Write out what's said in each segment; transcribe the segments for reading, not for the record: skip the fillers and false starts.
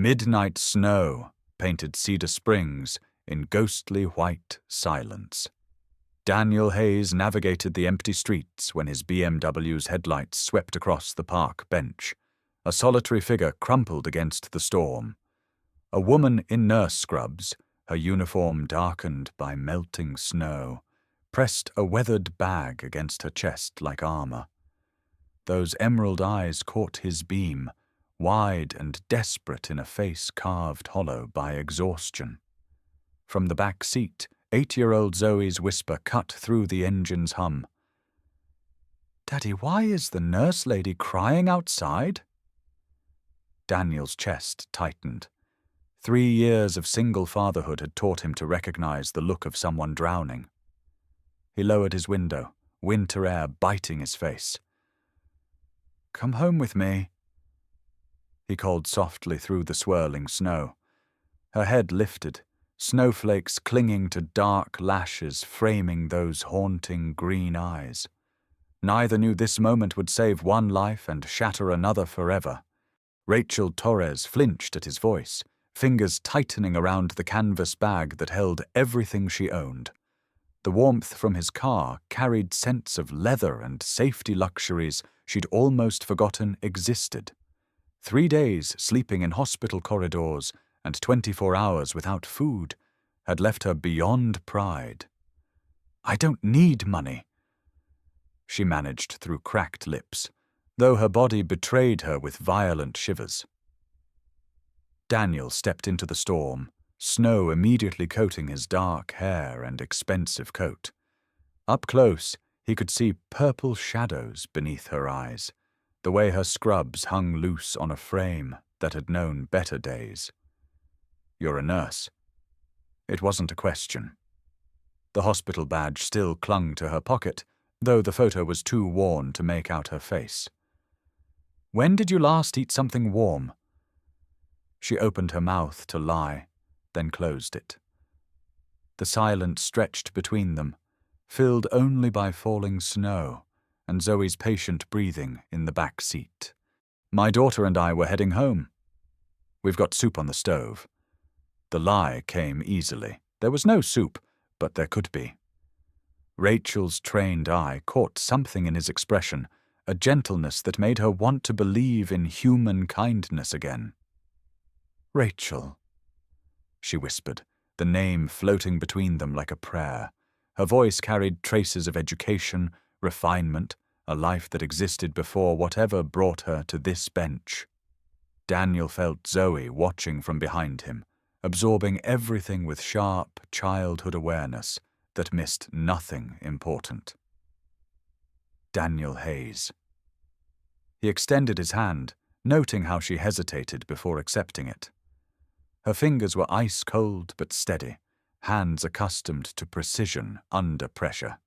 Midnight snow painted Cedar Springs in ghostly white silence. Daniel Hayes navigated the empty streets when his BMW's headlights swept across the park bench, a solitary figure crumpled against the storm. A woman in nurse scrubs, her uniform darkened by melting snow, pressed a weathered bag against her chest like armor. Those emerald eyes caught his beam, wide and desperate in a face carved hollow by exhaustion. From the back seat, 8-year-old Zoe's whisper cut through the engine's hum. "Daddy, why is the nurse lady crying outside?" Daniel's chest tightened. 3 years of single fatherhood had taught him to recognize the look of someone drowning. He lowered his window, winter air biting his face. "Come home with me," he called softly through the swirling snow. Her head lifted, snowflakes clinging to dark lashes framing those haunting green eyes. Neither knew this moment would save one life and shatter another forever. Rachel Torres flinched at his voice, fingers tightening around the canvas bag that held everything she owned. The warmth from his car carried scents of leather and safety luxuries she'd almost forgotten existed. 3 days sleeping in hospital corridors and 24 hours without food had left her beyond pride. "I don't need money," she managed through cracked lips, though her body betrayed her with violent shivers. Daniel stepped into the storm, snow immediately coating his dark hair and expensive coat. Up close, he could see purple shadows beneath her eyes, the way her scrubs hung loose on a frame that had known better days. "You're a nurse." It wasn't a question. The hospital badge still clung to her pocket, though the photo was too worn to make out her face. "When did you last eat something warm?" She opened her mouth to lie, then closed it. The silence stretched between them, filled only by falling snow and Zoe's patient breathing in the back seat. "My daughter and I were heading home. We've got soup on the stove." The lie came easily. There was no soup, but there could be. Rachel's trained eye caught something in his expression, a gentleness that made her want to believe in human kindness again. "Rachel," she whispered, the name floating between them like a prayer. Her voice carried traces of education, refinement, a life that existed before whatever brought her to this bench. Daniel felt Zoe watching from behind him, absorbing everything with sharp childhood awareness that missed nothing important. Daniel Hayes. He extended his hand, noting how she hesitated before accepting it. Her fingers were ice-cold but steady, hands accustomed to precision under pressure.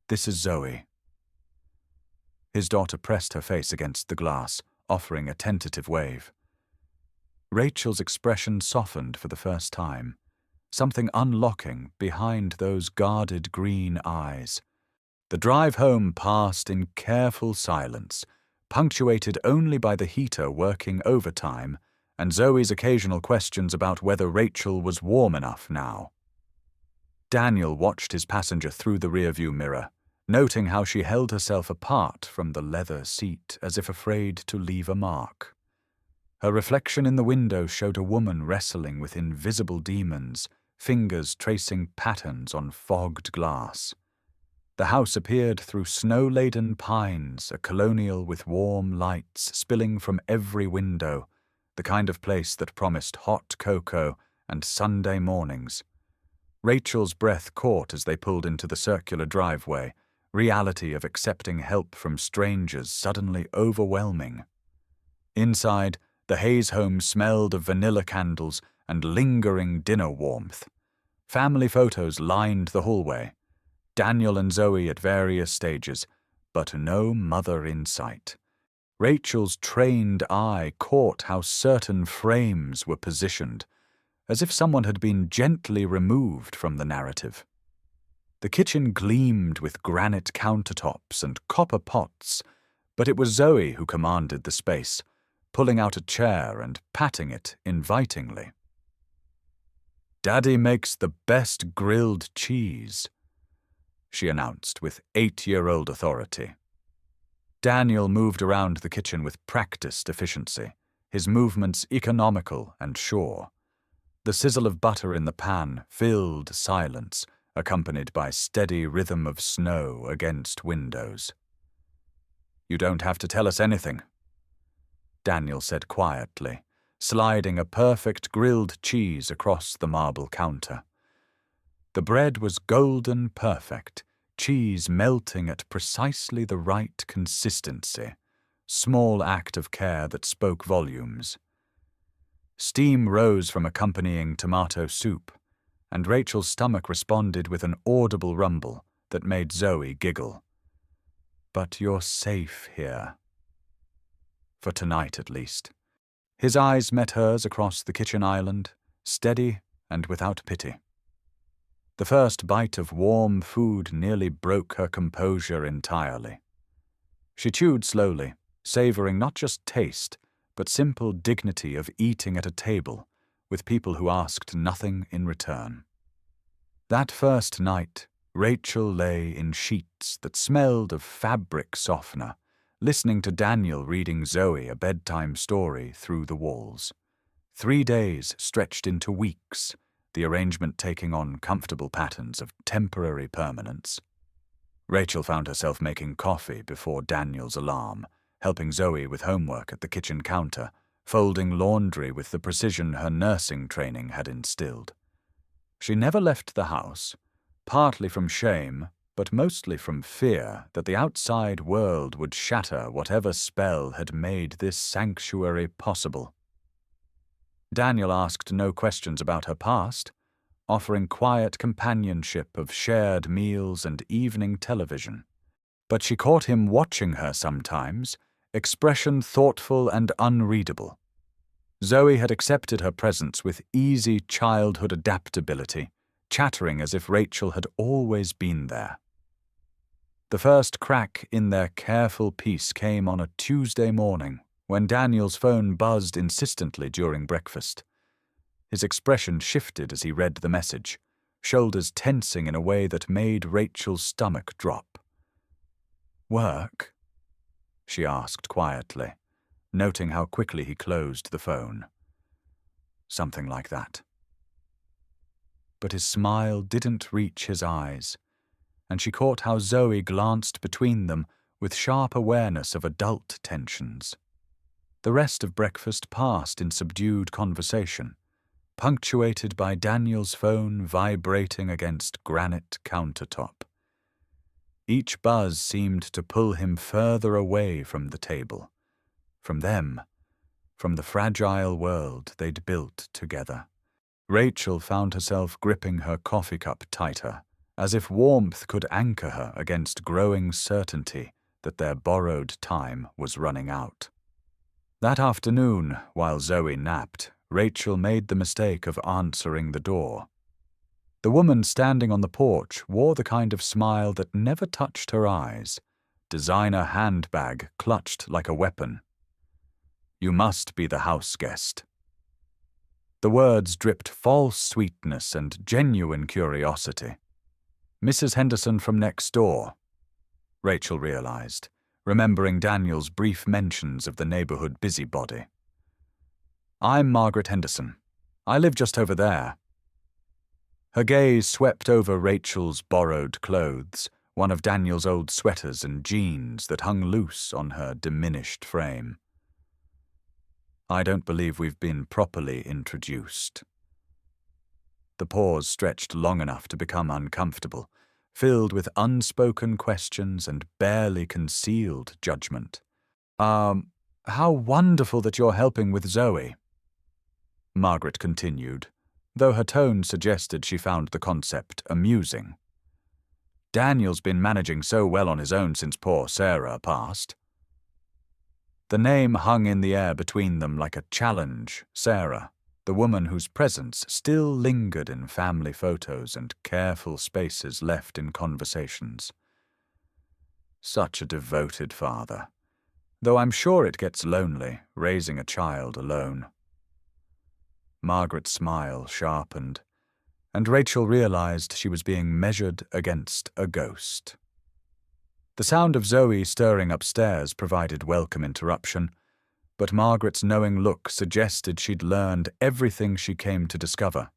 "This is Zoe." His daughter pressed her face against the glass, offering a tentative wave. Rachel's expression softened for the first time, something unlocking behind those guarded green eyes. The drive home passed in careful silence, punctuated only by the heater working overtime and Zoe's occasional questions about whether Rachel was warm enough now. Daniel watched his passenger through the rearview mirror, noting how she held herself apart from the leather seat as if afraid to leave a mark. Her reflection in the window showed a woman wrestling with invisible demons, fingers tracing patterns on fogged glass. The house appeared through snow-laden pines, a colonial with warm lights spilling from every window, the kind of place that promised hot cocoa and Sunday mornings. Rachel's breath caught as they pulled into the circular driveway, reality of accepting help from strangers suddenly overwhelming. Inside, the Hayes home smelled of vanilla candles and lingering dinner warmth. Family photos lined the hallway. Daniel and Zoe at various stages, but no mother in sight. Rachel's trained eye caught how certain frames were positioned, as if someone had been gently removed from the narrative. The kitchen gleamed with granite countertops and copper pots, but it was Zoe who commanded the space, pulling out a chair and patting it invitingly. "Daddy makes the best grilled cheese," she announced with 8-year-old authority. Daniel moved around the kitchen with practiced efficiency, his movements economical and sure. The sizzle of butter in the pan filled silence, accompanied by steady rhythm of snow against windows. "You don't have to tell us anything," Daniel said quietly, sliding a perfect grilled cheese across the marble counter. The bread was golden perfect, cheese melting at precisely the right consistency, small act of care that spoke volumes. Steam rose from accompanying tomato soup, and Rachel's stomach responded with an audible rumble that made Zoe giggle. "But you're safe here. For tonight, at least." His eyes met hers across the kitchen island, steady and without pity. The first bite of warm food nearly broke her composure entirely. She chewed slowly, savoring not just taste, but simple dignity of eating at a table with people who asked nothing in return. That first night, Rachel lay in sheets that smelled of fabric softener, listening to Daniel reading Zoe a bedtime story through the walls. 3 days stretched into weeks, the arrangement taking on comfortable patterns of temporary permanence. Rachel found herself making coffee before Daniel's alarm, helping Zoe with homework at the kitchen counter, folding laundry with the precision her nursing training had instilled. She never left the house, partly from shame, but mostly from fear that the outside world would shatter whatever spell had made this sanctuary possible. Daniel asked no questions about her past, offering quiet companionship of shared meals and evening television. But she caught him watching her sometimes, expression thoughtful and unreadable. Zoe had accepted her presence with easy childhood adaptability, chattering as if Rachel had always been there. The first crack in their careful peace came on a Tuesday morning, when Daniel's phone buzzed insistently during breakfast. His expression shifted as he read the message, shoulders tensing in a way that made Rachel's stomach drop. "Work?" she asked quietly, noting how quickly he closed the phone. Something like that. But his smile didn't reach his eyes, and she caught how Zoe glanced between them with sharp awareness of adult tensions. The rest of breakfast passed in subdued conversation, punctuated by Daniel's phone vibrating against granite countertop. Each buzz seemed to pull him further away from the table, from them, from the fragile world they'd built together. Rachel found herself gripping her coffee cup tighter, as if warmth could anchor her against growing certainty that their borrowed time was running out. That afternoon, while Zoe napped, Rachel made the mistake of answering the door. The woman standing on the porch wore the kind of smile that never touched her eyes, designer handbag clutched like a weapon. "You must be the house guest." The words dripped false sweetness and genuine curiosity. "Mrs. Henderson from next door," Rachel realized, remembering Daniel's brief mentions of the neighborhood busybody. "I'm Margaret Henderson. I live just over there." Her gaze swept over Rachel's borrowed clothes, one of Daniel's old sweaters and jeans that hung loose on her diminished frame. "I don't believe we've been properly introduced." The pause stretched long enough to become uncomfortable, filled with unspoken questions and barely concealed judgment. How wonderful that you're helping with Zoe," Margaret continued, though her tone suggested she found the concept amusing. "Daniel's been managing so well on his own since poor Sarah passed." The name hung in the air between them like a challenge. Sarah, the woman whose presence still lingered in family photos and careful spaces left in conversations. Such a devoted father. though I'm sure it gets lonely, raising a child alone. Margaret's smile sharpened, and Rachel realized she was being measured against a ghost. The sound of Zoe stirring upstairs provided welcome interruption, but Margaret's knowing look suggested she'd learned everything she came to discover.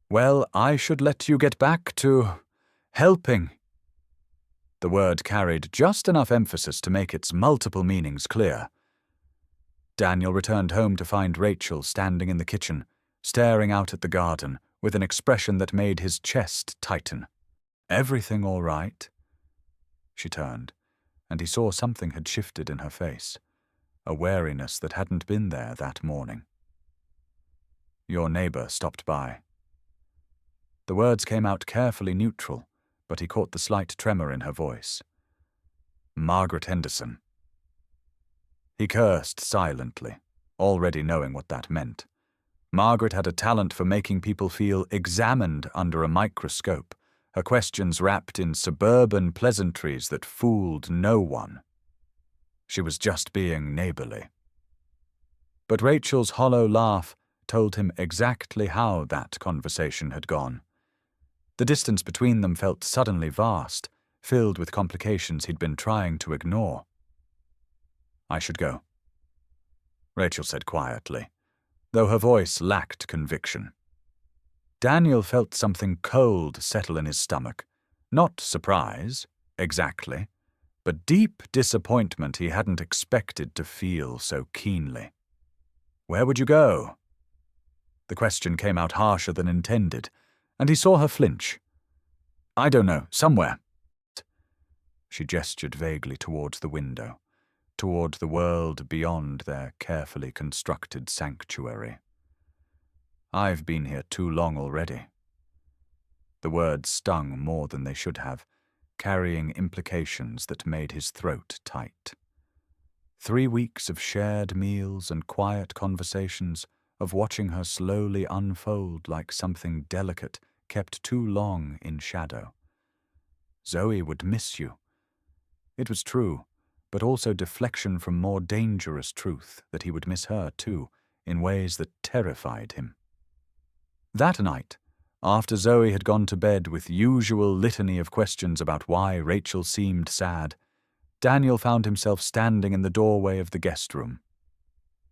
"Well, I should let you get back to helping." The word carried just enough emphasis to make its multiple meanings clear. Daniel returned home to find Rachel standing in the kitchen, staring out at the garden with an expression that made his chest tighten. "Everything all right?" She turned, and he saw something had shifted in her face, a wariness that hadn't been there that morning. "Your neighbor stopped by." The words came out carefully neutral, but he caught the slight tremor in her voice. "Margaret Henderson." He cursed silently, already knowing what that meant. Margaret had a talent for making people feel examined under a microscope, her questions wrapped in suburban pleasantries that fooled no one. She was just being neighborly. But Rachel's hollow laugh told him exactly how that conversation had gone. The distance between them felt suddenly vast, filled with complications he'd been trying to ignore. "I should go," Rachel said quietly, though her voice lacked conviction. Daniel felt something cold settle in his stomach. Not surprise, exactly, but deep disappointment he hadn't expected to feel so keenly. "Where would you go?" The question came out harsher than intended, and he saw her flinch. "I don't know, somewhere." She gestured vaguely towards the window, toward the world beyond their carefully constructed sanctuary. "I've been here too long already." The words stung more than they should have, carrying implications that made his throat tight. 3 weeks of shared meals and quiet conversations, of watching her slowly unfold like something delicate kept too long in shadow. Zoe would miss you. It was true, but also deflection from more dangerous truth that he would miss her too, in ways that terrified him. That night, after Zoe had gone to bed with usual litany of questions about why Rachel seemed sad, Daniel found himself standing in the doorway of the guest room.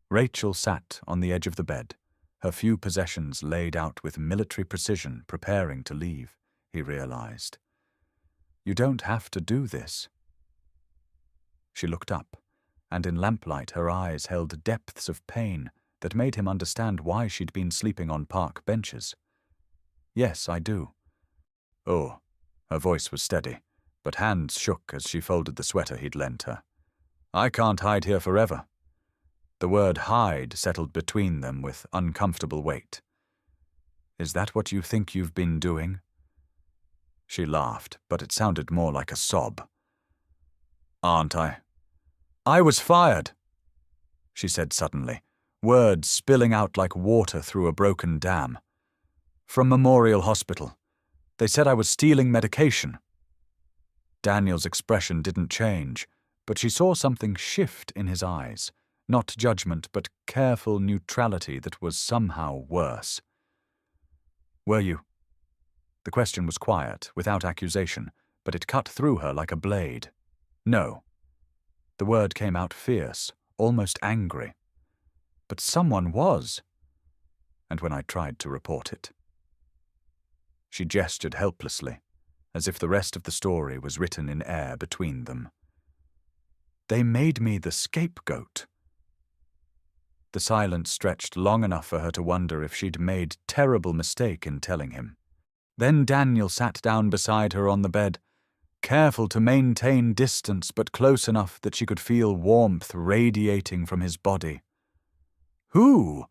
Rachel sat on the edge of the bed, her few possessions laid out with military precision, preparing to leave, he realized. "You don't have to do this." She looked up, and in lamplight her eyes held depths of pain that made him understand why she'd been sleeping on park benches. "Yes, I do." "Oh," her voice was steady, but hands shook as she folded the sweater he'd lent her. "I can't hide here forever." The word hide settled between them with uncomfortable weight. "Is that what you think you've been doing?" She laughed, but it sounded more like a sob. "Aren't I?" "I was fired," she said suddenly, words spilling out like water through a broken dam. "From Memorial Hospital. They said I was stealing medication." Daniel's expression didn't change, but she saw something shift in his eyes. Not judgment, but careful neutrality that was somehow worse. "Were you?" The question was quiet, without accusation, but it cut through her like a blade. "No." The word came out fierce, almost angry. "But someone was." "And when I tried to report it." She gestured helplessly, as if the rest of the story was written in air between them. "They made me the scapegoat." The silence stretched long enough for her to wonder if she'd made terrible mistake in telling him. Then Daniel sat down beside her on the bed, careful to maintain distance but close enough that she could feel warmth radiating from his body. "Who?"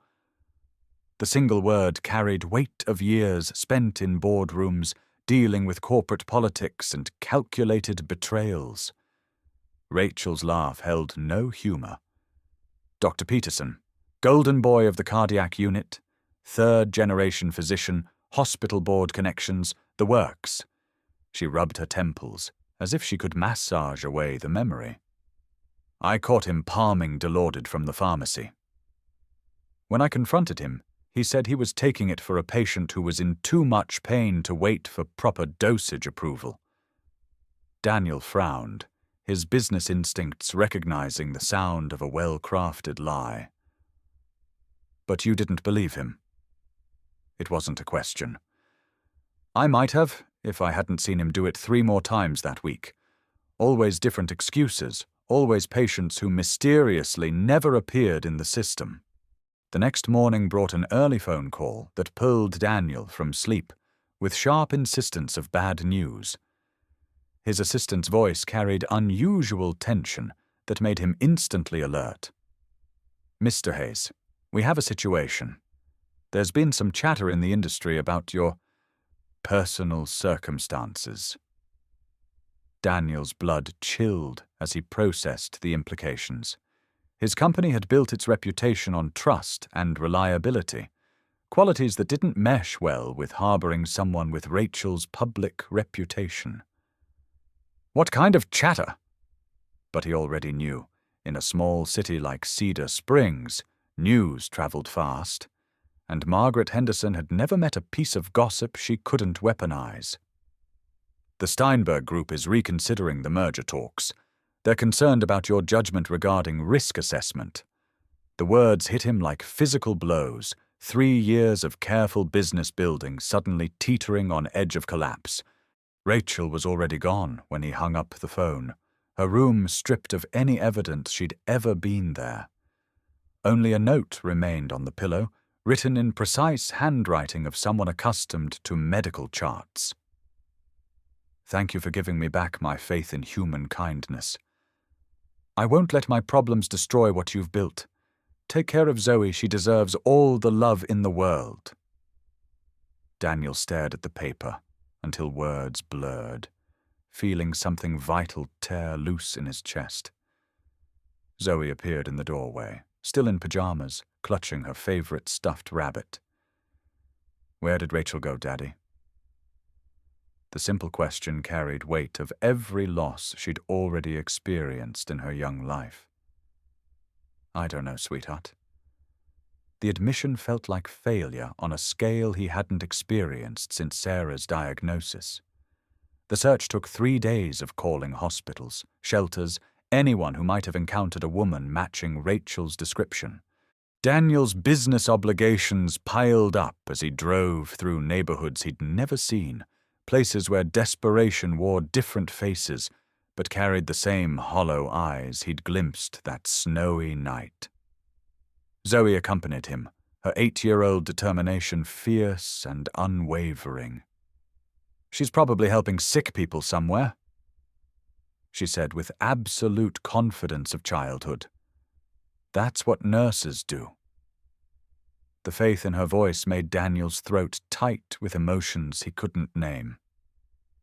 The single word carried weight of years spent in boardrooms, dealing with corporate politics and calculated betrayals. Rachel's laugh held no humor. "Dr. Peterson, golden boy of the cardiac unit, third-generation physician, hospital board connections, the works." She rubbed her temples, as if she could massage away the memory. I caught him palming Dilaudid from the pharmacy. When I confronted him, he said he was taking it for a patient who was in too much pain to wait for proper dosage approval. Daniel frowned, his business instincts recognizing the sound of a well-crafted lie. But you didn't believe him. It wasn't a question. I might have, if I hadn't seen him do it 3 more times that week. Always different excuses, always patients who mysteriously never appeared in the system. The next morning brought an early phone call that pulled Daniel from sleep, with sharp insistence of bad news. His assistant's voice carried unusual tension that made him instantly alert. "Mr. Hayes, we have a situation. There's been some chatter in the industry about your personal circumstances." Daniel's blood chilled as he processed the implications. His company had built its reputation on trust and reliability, qualities that didn't mesh well with harboring someone with Rachel's public reputation. What kind of chatter? But he already knew. In a small city like Cedar Springs, news traveled fast, and Margaret Henderson had never met a piece of gossip she couldn't weaponize. "The Steinberg Group is reconsidering the merger talks. They're concerned about your judgment regarding risk assessment." The words hit him like physical blows, 3 years of careful business building suddenly teetering on edge of collapse. Rachel was already gone when he hung up the phone, her room stripped of any evidence she'd ever been there. Only a note remained on the pillow, written in precise handwriting of someone accustomed to medical charts. "Thank you for giving me back my faith in human kindness. I won't let my problems destroy what you've built. Take care of Zoe, she deserves all the love in the world." Daniel stared at the paper until words blurred, feeling something vital tear loose in his chest. Zoe appeared in the doorway, still in pajamas, clutching her favorite stuffed rabbit. "Where did Rachel go, Daddy?" The simple question carried weight of every loss she'd already experienced in her young life. "I don't know, sweetheart." The admission felt like failure on a scale he hadn't experienced since Sarah's diagnosis. The search took 3 days of calling hospitals, shelters, anyone who might have encountered a woman matching Rachel's description. Daniel's business obligations piled up as he drove through neighborhoods he'd never seen, places where desperation wore different faces but carried the same hollow eyes he'd glimpsed that snowy night. Zoe accompanied him, her 8-year-old determination fierce and unwavering. "She's probably helping sick people somewhere," she said with absolute confidence of childhood. "That's what nurses do." The faith in her voice made Daniel's throat tight with emotions he couldn't name.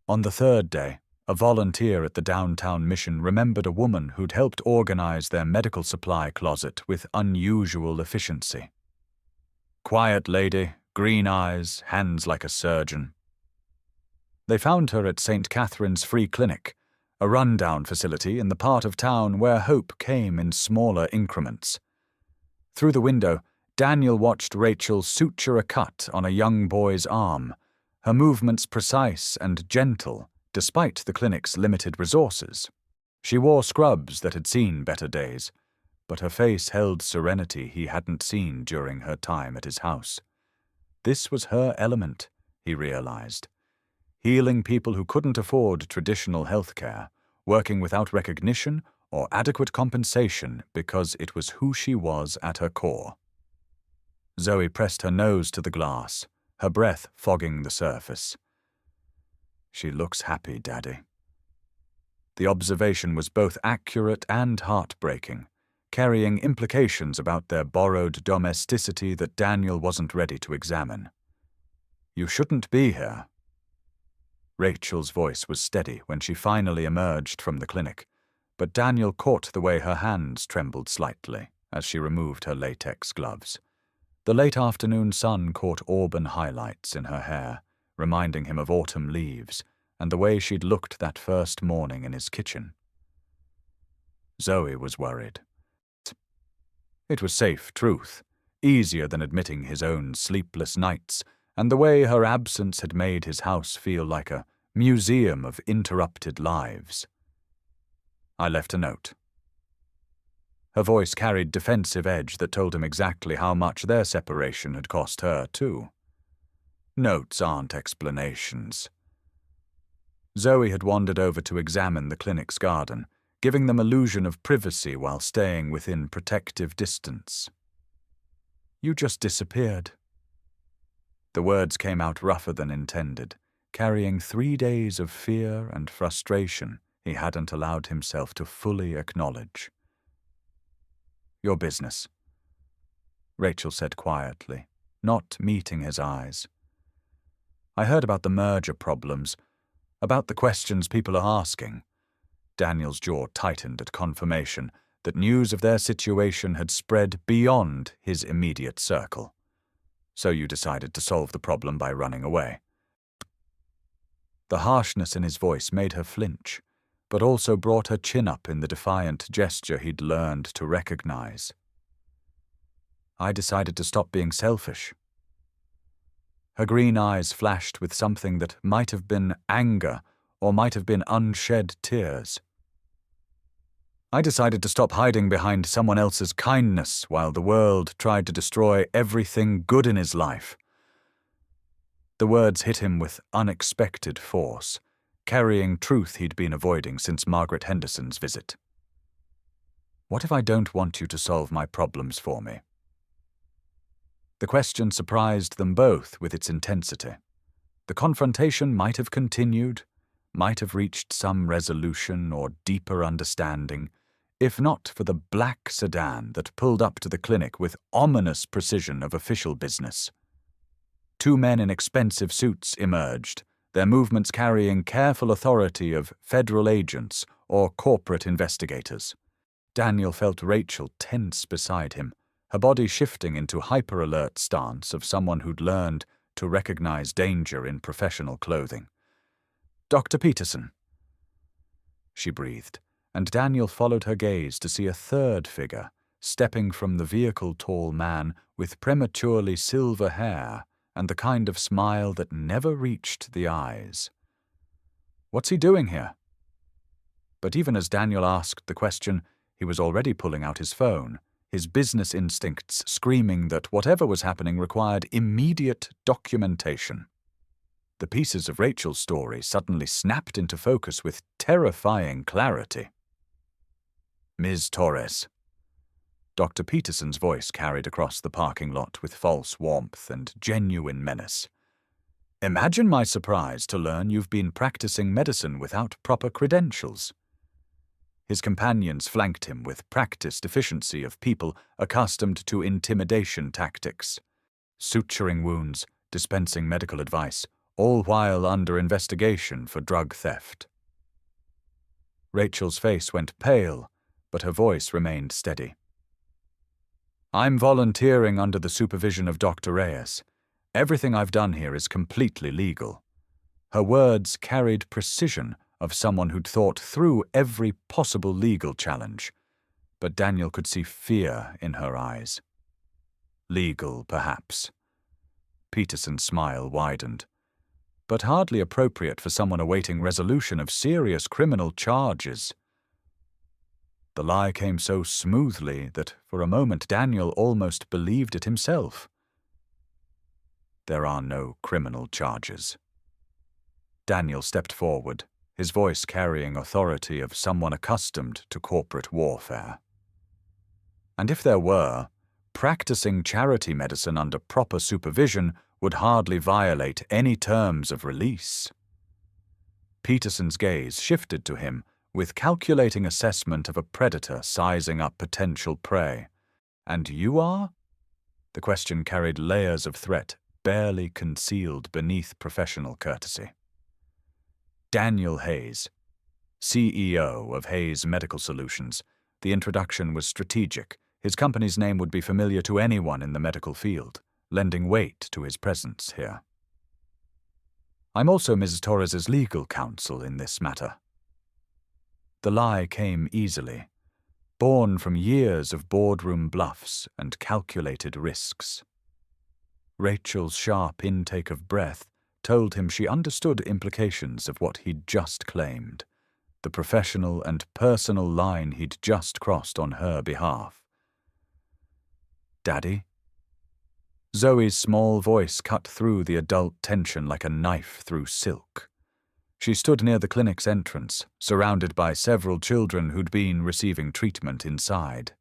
On the 3rd day, a volunteer at the downtown mission remembered a woman who'd helped organize their medical supply closet with unusual efficiency. Quiet lady, green eyes, hands like a surgeon. They found her at St. Catherine's Free Clinic, a rundown facility in the part of town where hope came in smaller increments. Through the window, Daniel watched Rachel suture a cut on a young boy's arm, her movements precise and gentle, despite the clinic's limited resources. She wore scrubs that had seen better days, but her face held serenity he hadn't seen during her time at his house. This was her element, he realized. Healing people who couldn't afford traditional health care, working without recognition or adequate compensation because it was who she was at her core. Zoe pressed her nose to the glass, her breath fogging the surface. "She looks happy, Daddy." The observation was both accurate and heartbreaking, carrying implications about their borrowed domesticity that Daniel wasn't ready to examine. "You shouldn't be here." Rachel's voice was steady when she finally emerged from the clinic, but Daniel caught the way her hands trembled slightly as she removed her latex gloves. The late afternoon sun caught auburn highlights in her hair, reminding him of autumn leaves and the way she'd looked that first morning in his kitchen. Zoe was worried. It was safe truth, easier than admitting his own sleepless nights, and the way her absence had made his house feel like a museum of interrupted lives. I left a note. Her voice carried defensive edge that told him exactly how much their separation had cost her, too. Notes aren't explanations. Zoe had wandered over to examine the clinic's garden, giving them illusion of privacy while staying within protective distance. You just disappeared. The words came out rougher than intended, carrying 3 days of fear and frustration he hadn't allowed himself to fully acknowledge. Your business, Rachel said quietly, not meeting his eyes. I heard about the merger problems, about the questions people are asking. Daniel's jaw tightened at confirmation that news of their situation had spread beyond his immediate circle. So you decided to solve the problem by running away. The harshness in his voice made her flinch, but also brought her chin up in the defiant gesture he'd learned to recognize. I decided to stop being selfish. Her green eyes flashed with something that might have been anger or might have been unshed tears. I decided to stop hiding behind someone else's kindness while the world tried to destroy everything good in his life. The words hit him with unexpected force, carrying truth he'd been avoiding since Margaret Henderson's visit. What if I don't want you to solve my problems for me? The question surprised them both with its intensity. The confrontation might have continued, might have reached some resolution or deeper understanding, if not for the black sedan that pulled up to the clinic with ominous precision of official business. 2 men in expensive suits emerged, their movements carrying careful authority of federal agents or corporate investigators. Daniel felt Rachel tense beside him, her body shifting into hyper-alert stance of someone who'd learned to recognize danger in professional clothing. Dr. Peterson, she breathed, and Daniel followed her gaze to see a third figure, stepping from the vehicle-tall man with prematurely silver hair and the kind of smile that never reached the eyes. What's he doing here? But even as Daniel asked the question, he was already pulling out his phone, his business instincts screaming that whatever was happening required immediate documentation. The pieces of Rachel's story suddenly snapped into focus with terrifying clarity. Ms. Torres. Dr. Peterson's voice carried across the parking lot with false warmth and genuine menace. Imagine my surprise to learn you've been practicing medicine without proper credentials. His companions flanked him with practiced efficiency of people accustomed to intimidation tactics, suturing wounds, dispensing medical advice, all while under investigation for drug theft. Rachel's face went pale, but her voice remained steady. I'm volunteering under the supervision of Dr. Reyes. Everything I've done here is completely legal. Her words carried precision of someone who'd thought through every possible legal challenge, but Daniel could see fear in her eyes. Legal, perhaps. Peterson's smile widened, but hardly appropriate for someone awaiting resolution of serious criminal charges. The lie came so smoothly that for a moment Daniel almost believed it himself. There are no criminal charges. Daniel stepped forward, his voice carrying authority of someone accustomed to corporate warfare. And if there were, practicing charity medicine under proper supervision would hardly violate any terms of release. Peterson's gaze shifted to him with calculating assessment of a predator sizing up potential prey. And you are? The question carried layers of threat barely concealed beneath professional courtesy. Daniel Hayes, CEO of Hayes Medical Solutions. The introduction was strategic. His company's name would be familiar to anyone in the medical field, lending weight to his presence here. I'm also Mrs. Torres's legal counsel in this matter. The lie came easily, born from years of boardroom bluffs and calculated risks. Rachel's sharp intake of breath told him she understood implications of what he'd just claimed, the professional and personal line he'd just crossed on her behalf. "Daddy?" Zoe's small voice cut through the adult tension like a knife through silk. She stood near the clinic's entrance, surrounded by several children who'd been receiving treatment inside.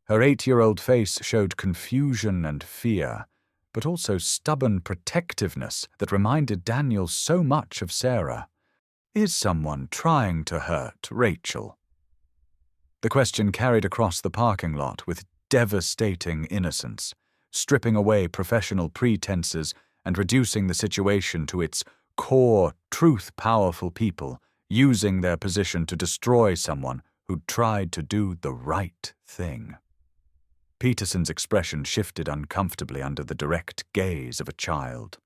Her 8-year-old face showed confusion and fear, but also stubborn protectiveness that reminded Daniel so much of Sarah. Is someone trying to hurt Rachel? The question carried across the parking lot with devastating innocence, stripping away professional pretenses and reducing the situation to its core, truth-powerful people using their position to destroy someone who'd tried to do the right thing. Peterson's expression shifted uncomfortably under the direct gaze of a child,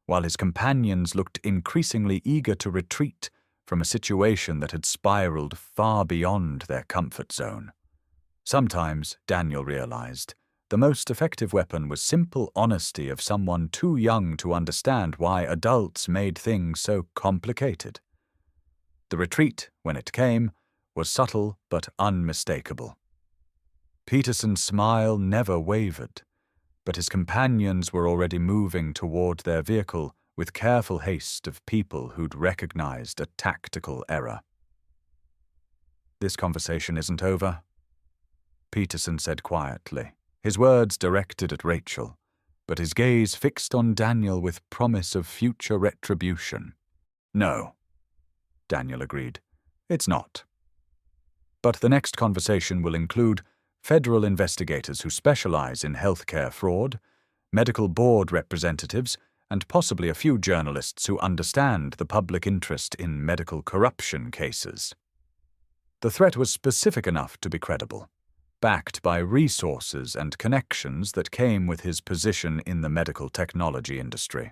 while his companions looked increasingly eager to retreat from a situation that had spiraled far beyond their comfort zone. Sometimes, Daniel realized, the most effective weapon was simple honesty of someone too young to understand why adults made things so complicated. The retreat, when it came, was subtle but unmistakable. Peterson's smile never wavered, but his companions were already moving toward their vehicle with careful haste of people who'd recognized a tactical error. "This conversation isn't over," Peterson said quietly, his words directed at Rachel, but his gaze fixed on Daniel with promise of future retribution. "No," Daniel agreed. "It's not. But the next conversation will include federal investigators who specialize in healthcare fraud, medical board representatives, and possibly a few journalists who understand the public interest in medical corruption cases." The threat was specific enough to be credible, backed by resources and connections that came with his position in the medical technology industry.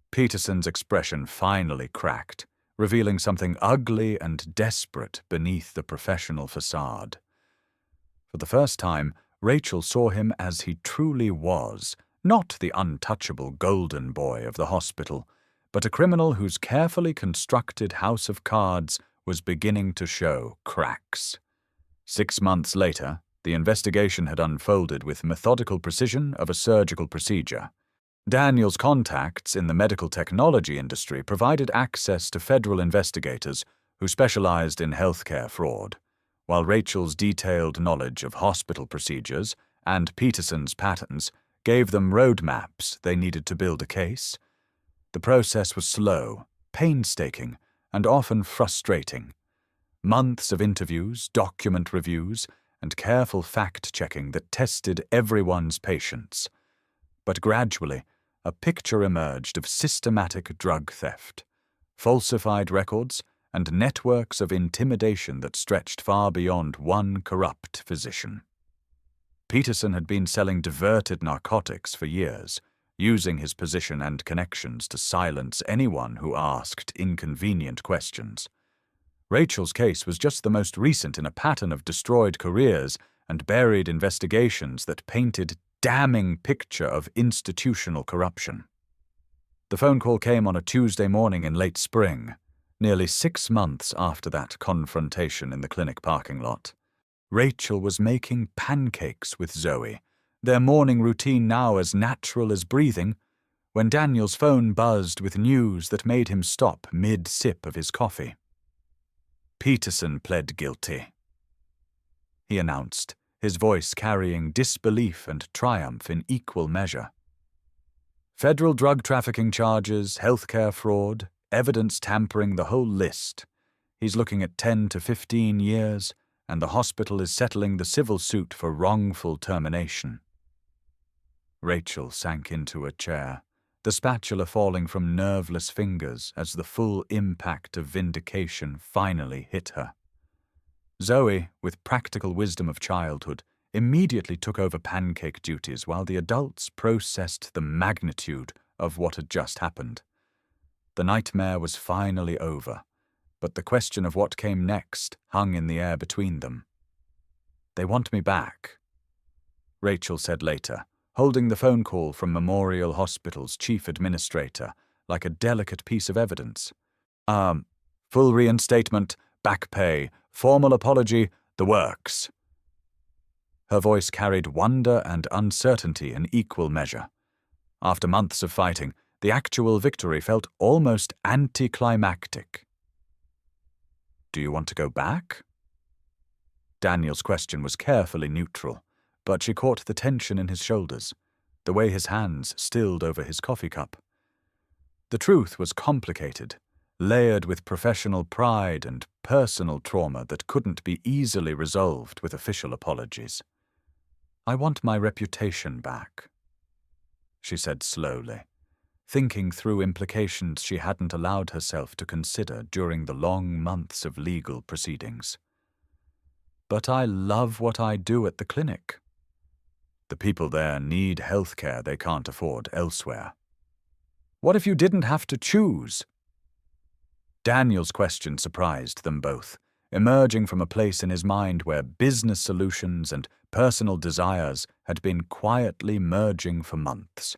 Peterson's expression finally cracked, revealing something ugly and desperate beneath the professional facade. For the first time, Rachel saw him as he truly was, not the untouchable golden boy of the hospital, but a criminal whose carefully constructed house of cards was beginning to show cracks. 6 months later, the investigation had unfolded with methodical precision of a surgical procedure. Daniel's contacts in the medical technology industry provided access to federal investigators who specialized in healthcare fraud, while Rachel's detailed knowledge of hospital procedures and Peterson's patterns gave them roadmaps they needed to build a case. The process was slow, painstaking, and often frustrating. Months of interviews, document reviews, and careful fact-checking that tested everyone's patience. But gradually, a picture emerged of systematic drug theft, falsified records, and networks of intimidation that stretched far beyond one corrupt physician. Peterson had been selling diverted narcotics for years, using his position and connections to silence anyone who asked inconvenient questions. Rachel's case was just the most recent in a pattern of destroyed careers and buried investigations that painted damning picture of institutional corruption. The phone call came on a Tuesday morning in late spring, nearly 6 months after that confrontation in the clinic parking lot. Rachel was making pancakes with Zoe, their morning routine now as natural as breathing, when Daniel's phone buzzed with news that made him stop mid-sip of his coffee. "Peterson pled guilty," he announced, his voice carrying disbelief and triumph in equal measure. "Federal drug trafficking charges, healthcare fraud, evidence tampering, the whole list. He's looking at 10 to 15 years, and the hospital is settling the civil suit for wrongful termination." Rachel sank into a chair, the spatula falling from nerveless fingers as the full impact of Vindication finally hit her. Zoe, with practical wisdom of childhood, immediately took over pancake duties while the adults processed the magnitude of what had just happened. The nightmare was finally over, but the question of what came next hung in the air between them. They want me back, Rachel said later, holding the phone call from Memorial Hospital's chief administrator like a delicate piece of evidence. Full reinstatement, back pay, formal apology, the works. Her voice carried wonder and uncertainty in equal measure. After months of fighting, the actual victory felt almost anticlimactic. Do you want to go back? Daniel's question was carefully neutral, but she caught the tension in his shoulders, the way his hands stilled over his coffee cup. The truth was complicated, layered with professional pride and personal trauma that couldn't be easily resolved with official apologies. I want my reputation back, she said slowly, thinking through implications she hadn't allowed herself to consider during the long months of legal proceedings. But I love what I do at the clinic. The people there need health care they can't afford elsewhere. What if you didn't have to choose? Daniel's question surprised them both, emerging from a place in his mind where business solutions and personal desires had been quietly merging for months.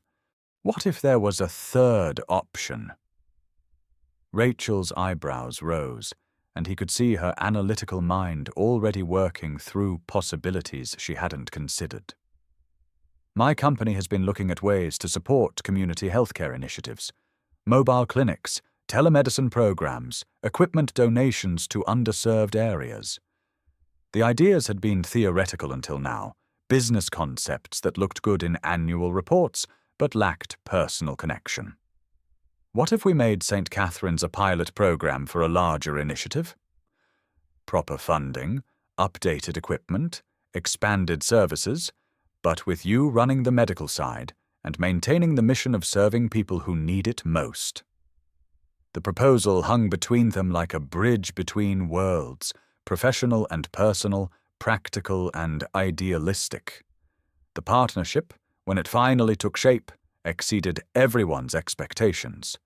What if there was a third option? Rachel's eyebrows rose, and he could see her analytical mind already working through possibilities she hadn't considered. My company has been looking at ways to support community healthcare initiatives, mobile clinics, telemedicine programs, equipment donations to underserved areas. The ideas had been theoretical until now, business concepts that looked good in annual reports but lacked personal connection. What if we made St. Catherine's a pilot program for a larger initiative? Proper funding, updated equipment, expanded services, but with you running the medical side and maintaining the mission of serving people who need it most. The proposal hung between them like a bridge between worlds, professional and personal, practical and idealistic. The partnership, when it finally took shape, exceeded everyone's expectations.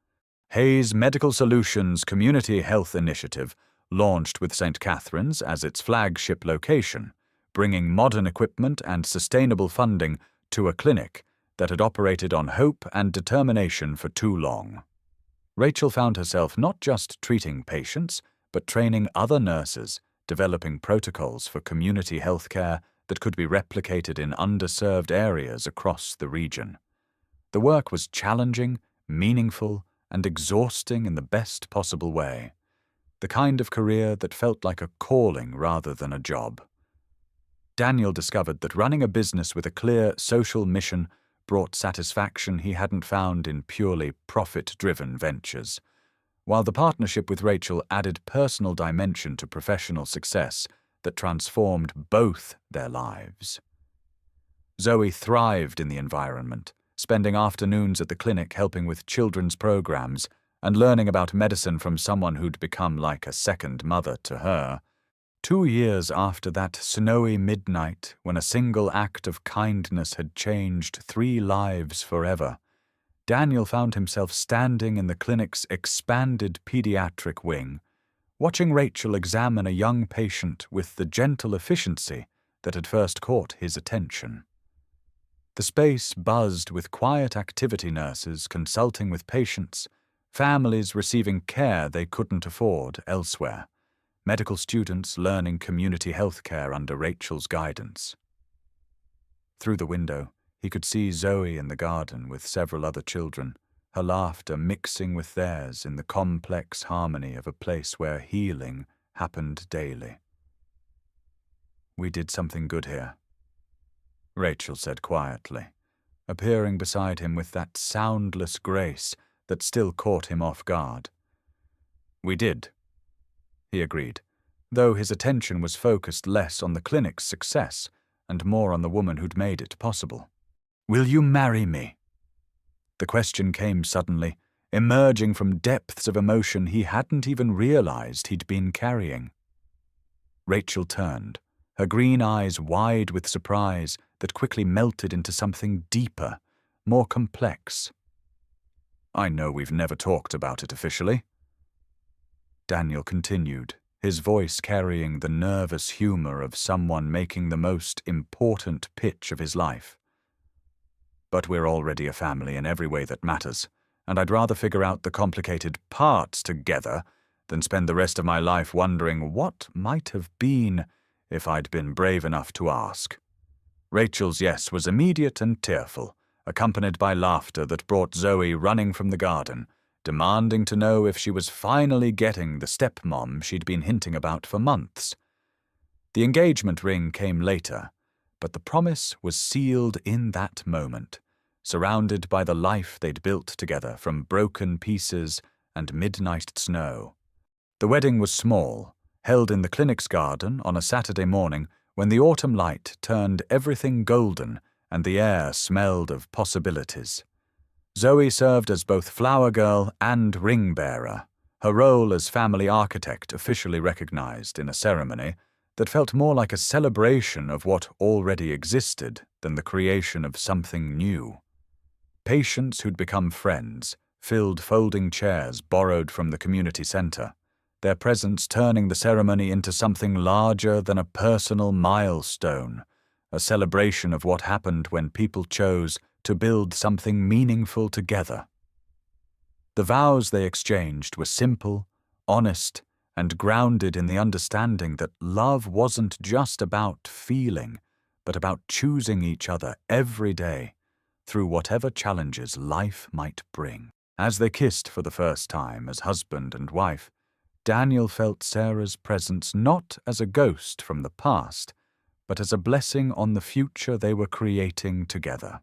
Hayes Medical Solutions Community Health Initiative launched with St. Catherine's as its flagship location, bringing modern equipment and sustainable funding to a clinic that had operated on hope and determination for too long. Rachel found herself not just treating patients, but training other nurses, developing protocols for community healthcare that could be replicated in underserved areas across the region. The work was challenging, meaningful, and exhausting in the best possible way. The kind of career that felt like a calling rather than a job. Daniel discovered that running a business with a clear social mission brought satisfaction he hadn't found in purely profit-driven ventures, while the partnership with Rachel added personal dimension to professional success that transformed both their lives. Zoe thrived in the environment, spending afternoons at the clinic helping with children's programs and learning about medicine from someone who'd become like a second mother to her. 2 years after that snowy midnight when a single act of kindness had changed 3 lives forever, Daniel found himself standing in the clinic's expanded pediatric wing, watching Rachel examine a young patient with the gentle efficiency that had first caught his attention. The space buzzed with quiet activity nurses consulting with patients, families receiving care they couldn't afford elsewhere, medical students learning community health care under Rachel's guidance. Through the window, he could see Zoe in the garden with several other children, her laughter mixing with theirs in the complex harmony of a place where healing happened daily. We did something good here, Rachel said quietly, appearing beside him with that soundless grace that still caught him off guard. We did, he agreed, though his attention was focused less on the clinic's success and more on the woman who'd made it possible. Will you marry me? The question came suddenly, emerging from depths of emotion he hadn't even realized he'd been carrying. Rachel turned, her green eyes wide with surprise that quickly melted into something deeper, more complex. I know we've never talked about it officially, Daniel continued, his voice carrying the nervous humor of someone making the most important pitch of his life. "But we're already a family in every way that matters, and I'd rather figure out the complicated parts together than spend the rest of my life wondering what might have been if I'd been brave enough to ask." Rachel's yes was immediate and tearful, accompanied by laughter that brought Zoe running from the garden, demanding to know if she was finally getting the stepmom she'd been hinting about for months. The engagement ring came later, but the promise was sealed in that moment, surrounded by the life they'd built together from broken pieces and midnight snow. The wedding was small, held in the clinic's garden on a Saturday morning when the autumn light turned everything golden and the air smelled of possibilities. Zoe served as both flower girl and ring bearer, her role as family architect officially recognized in a ceremony that felt more like a celebration of what already existed than the creation of something new. Patients who'd become friends filled folding chairs borrowed from the community center, their presence turning the ceremony into something larger than a personal milestone, a celebration of what happened when people chose to build something meaningful together. The vows they exchanged were simple, honest, and grounded in the understanding that love wasn't just about feeling, but about choosing each other every day through whatever challenges life might bring. As they kissed for the first time as husband and wife, Daniel felt Sarah's presence not as a ghost from the past, but as a blessing on the future they were creating together.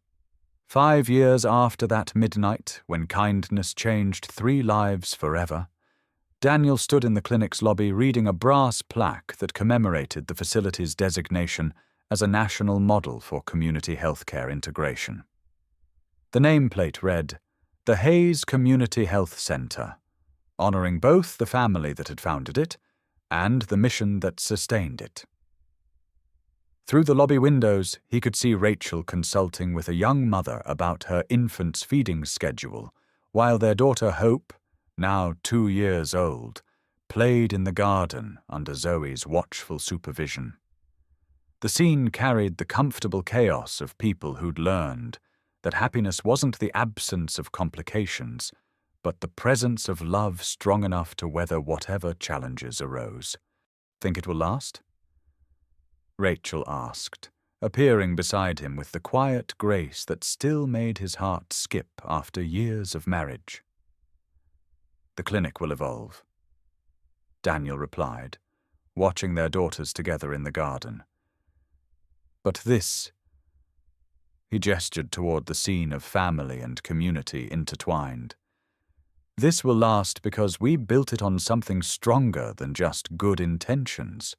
5 years after that midnight, when kindness changed 3 lives forever, Daniel stood in the clinic's lobby reading a brass plaque that commemorated the facility's designation as a national model for community healthcare integration. The nameplate read, "The Hayes Community Health Center," honoring both the family that had founded it and the mission that sustained it. Through the lobby windows, he could see Rachel consulting with a young mother about her infant's feeding schedule, while their daughter Hope, now 2 years old, played in the garden under Zoe's watchful supervision. The scene carried the comfortable chaos of people who'd learned that happiness wasn't the absence of complications, but the presence of love strong enough to weather whatever challenges arose. "Think it will last?" Rachel asked, appearing beside him with the quiet grace that still made his heart skip after years of marriage. "The clinic will evolve," Daniel replied, watching their daughters together in the garden. "But this," he gestured toward the scene of family and community intertwined, "this will last because we built it on something stronger than just good intentions.